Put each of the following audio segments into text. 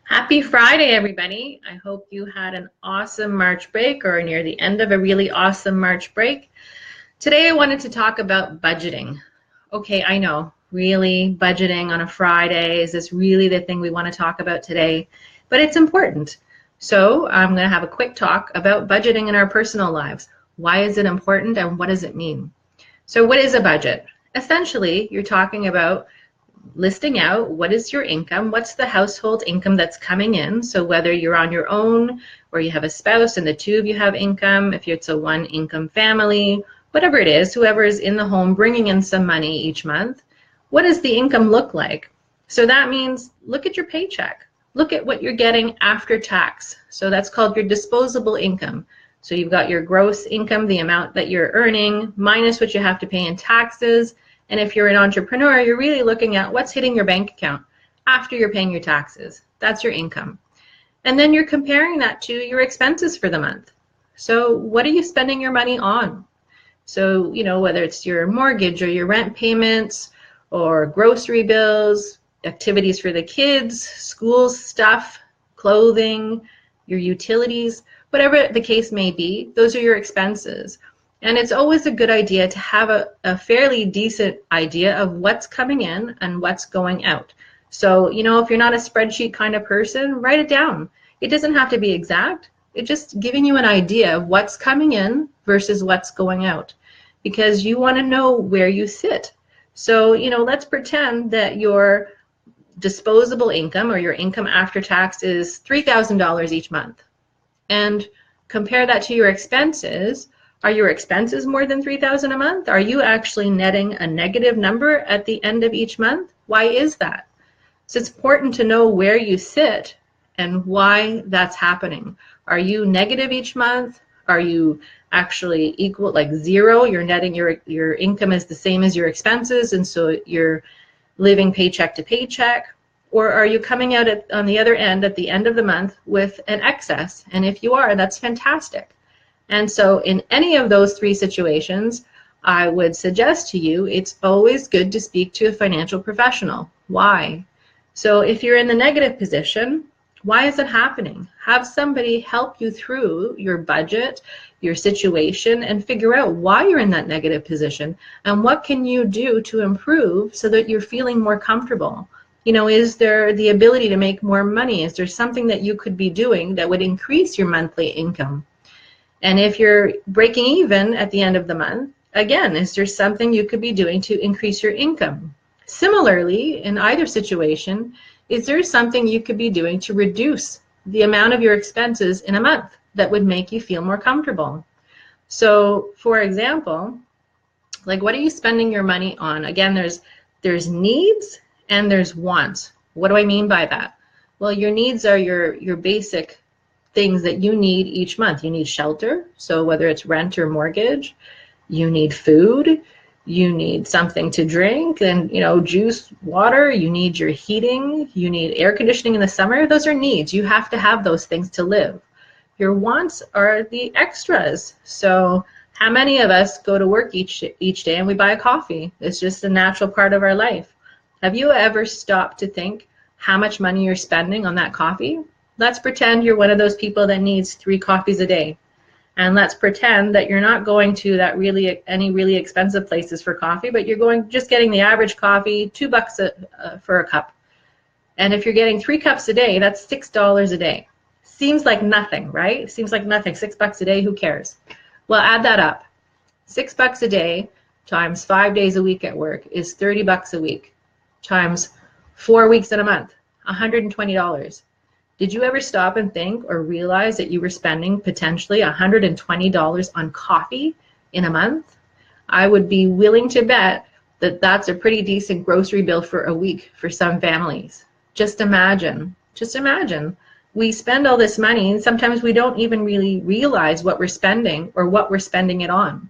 Happy Friday, everybody. I hope you had an awesome March break or near the end of a really awesome March break. Today, I wanted to talk about budgeting. Okay, I know, really, budgeting on a Friday, is this really the thing we want to talk about today? But it's important. So I'm going to have a quick talk about budgeting in our personal lives. Why is it important and what does it mean? So what is a budget? Essentially, you're talking about listing out what is your income, what's the household income that's coming in. So whether you're on your own or you have a spouse and the two of you have income, if it's a one income family, whatever it is, whoever is in the home bringing in some money each month, what does the income look like? So that means look at your paycheck. Look at what you're getting after tax. So that's called your disposable income. So you've got your gross income, the amount that you're earning, minus what you have to pay in taxes. And if you're an entrepreneur, you're really looking at what's hitting your bank account after you're paying your taxes. That's your income. And then you're comparing that to your expenses for the month. So what are you spending your money on? So, whether it's your mortgage or your rent payments or grocery bills, activities for the kids, school stuff, clothing, your utilities, whatever the case may be, those are your expenses. And it's always a good idea to have a fairly decent idea of what's coming in and what's going out. So, if you're not a spreadsheet kind of person, write it down. It doesn't have to be exact. It's just giving you an idea of what's coming in versus what's going out, because you want to know where you sit. So, let's pretend that your disposable income or your income after tax is $3,000 each month. And compare that to your expenses. Are your expenses more than $3,000 a month? Are you actually netting a negative number at the end of each month? Why is that? So it's important to know where you sit and why that's happening. Are you negative each month? Are you actually equal, like zero? You're netting your income is the same as your expenses, and so you're living paycheck to paycheck? Or are you coming out on the other end at the end of the month with an excess? And if you are, that's fantastic. And so in any of those three situations, I would suggest to you, it's always good to speak to a financial professional. Why? So if you're in the negative position, why is it happening? Have somebody help you through your budget, your situation, and figure out why you're in that negative position and what can you do to improve so that you're feeling more comfortable. Is there the ability to make more money? Is there something that you could be doing that would increase your monthly income? And if you're breaking even at the end of the month, again, is there something you could be doing to increase your income? Similarly, in either situation, is there something you could be doing to reduce the amount of your expenses in a month that would make you feel more comfortable? So, for example, like what are you spending your money on? Again, there's needs and there's wants. What do I mean by that? Well, your needs are your basic things that you need each month. You need shelter, so whether it's rent or mortgage. You need food, you need something to drink, and juice, water. You need your heating, you need air conditioning in the summer. Those are needs. You have to have those things to live. Your wants are the extras. So how many of us go to work each day and we buy a coffee? It's just a natural part of our life. Have you ever stopped to think how much money you're spending on that coffee? Let's pretend you're one of those people that needs 3 coffees a day. And let's pretend that you're not going to any really expensive places for coffee, but you're just getting the average coffee, $2 for a cup. And if you're getting 3 cups a day, that's $6 a day. Seems like nothing, right? Seems like nothing. $6 a day, who cares? Well, add that up. $6 a day times 5 days a week at work is $30 a week times 4 weeks in a month, $120. Did you ever stop and think or realize that you were spending potentially $120 on coffee in a month? I would be willing to bet that that's a pretty decent grocery bill for a week for some families. Just imagine. We spend all this money and sometimes we don't even really realize what we're spending or what we're spending it on.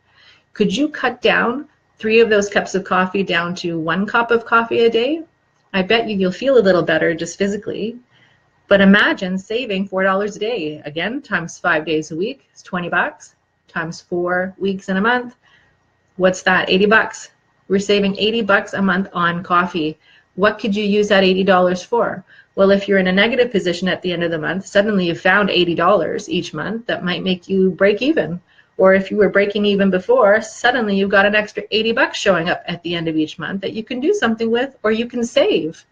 Could you cut down 3 of those cups of coffee down to 1 cup of coffee a day? I bet you'll feel a little better just physically. But imagine saving $4 a day. Again, times 5 days a week is $20. Times 4 weeks in a month, what's that? $80. We're saving $80 a month on coffee What could you use that $80 for? Well, if you're in a negative position at the end of the month, suddenly you've found $80 each month that might make you break even. Or if you were breaking even before, suddenly you've got an extra $80 showing up at the end of each month that you can do something with or you can save.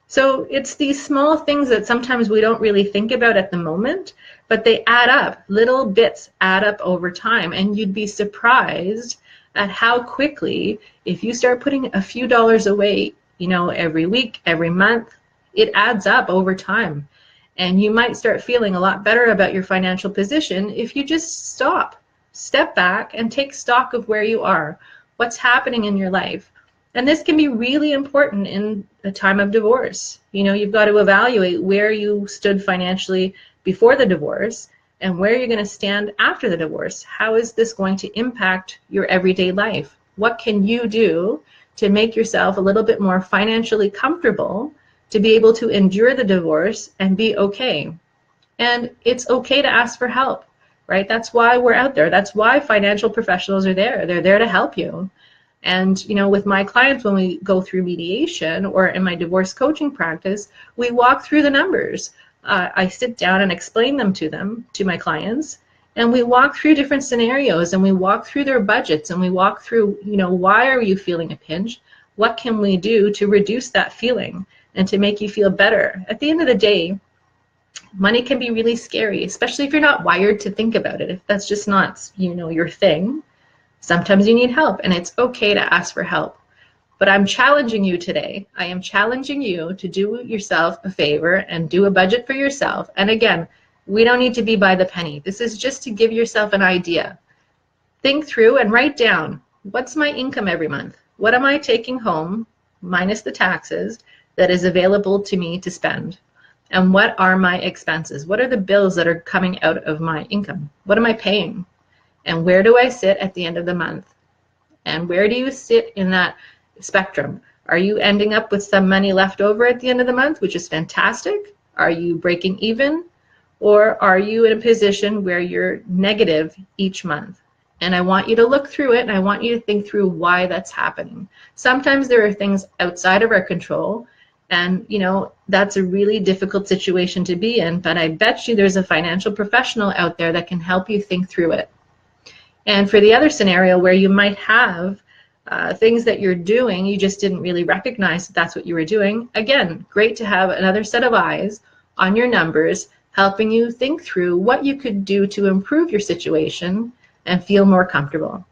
So it's these small things that sometimes we don't really think about at the moment, but they add up. Little bits add up over time, and you'd be surprised at how quickly, if you start putting a few dollars away, every week, every month, it adds up over time. And you might start feeling a lot better about your financial position if you just step back and take stock of where you are, what's happening in your life. And this can be really important in a time of divorce. You've got to evaluate where you stood financially before the divorce and where you're going to stand after the divorce. How is this going to impact your everyday life? What can you do to make yourself a little bit more financially comfortable to be able to endure the divorce and be okay? And it's okay to ask for help, right? That's why we're out there. That's why financial professionals are there. They're there to help you. And, with my clients, when we go through mediation or in my divorce coaching practice, we walk through the numbers. I sit down and explain them to my clients, and we walk through different scenarios, and we walk through their budgets, and we walk through, why are you feeling a pinch? What can we do to reduce that feeling and to make you feel better? At the end of the day, money can be really scary, especially if you're not wired to think about it. If that's just not, your thing. Sometimes you need help, and it's okay to ask for help. But I'm challenging you today. I am challenging you to do yourself a favor and do a budget for yourself. And again, we don't need to be by the penny. This is just to give yourself an idea. Think through and write down, what's my income every month? What am I taking home, minus the taxes, that is available to me to spend? And what are my expenses? What are the bills that are coming out of my income? What am I paying? And where do I sit at the end of the month? And where do you sit in that spectrum? Are you ending up with some money left over at the end of the month, which is fantastic? Are you breaking even? Or are you in a position where you're negative each month? And I want you to look through it, and I want you to think through why that's happening. Sometimes there are things outside of our control, and that's a really difficult situation to be in, but I bet you there's a financial professional out there that can help you think through it. And for the other scenario where you might have things that you're doing, you just didn't really recognize that that's what you were doing, again, great to have another set of eyes on your numbers, helping you think through what you could do to improve your situation and feel more comfortable.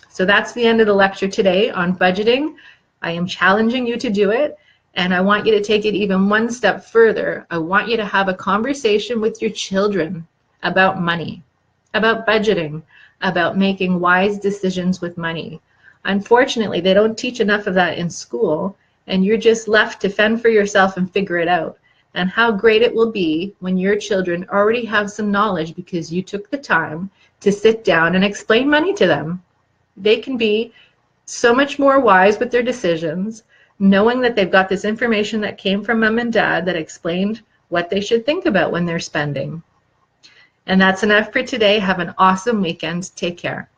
So that's the end of the lecture today on budgeting. I am challenging you to do it, and I want you to take it even one step further. I want you to have a conversation with your children about money, about budgeting, about making wise decisions with money. Unfortunately, they don't teach enough of that in school, and you're just left to fend for yourself and figure it out. And how great it will be when your children already have some knowledge because you took the time to sit down and explain money to them. They can be so much more wise with their decisions, knowing that they've got this information that came from mom and dad that explained what they should think about when they're spending. And that's enough for today. Have an awesome weekend. Take care.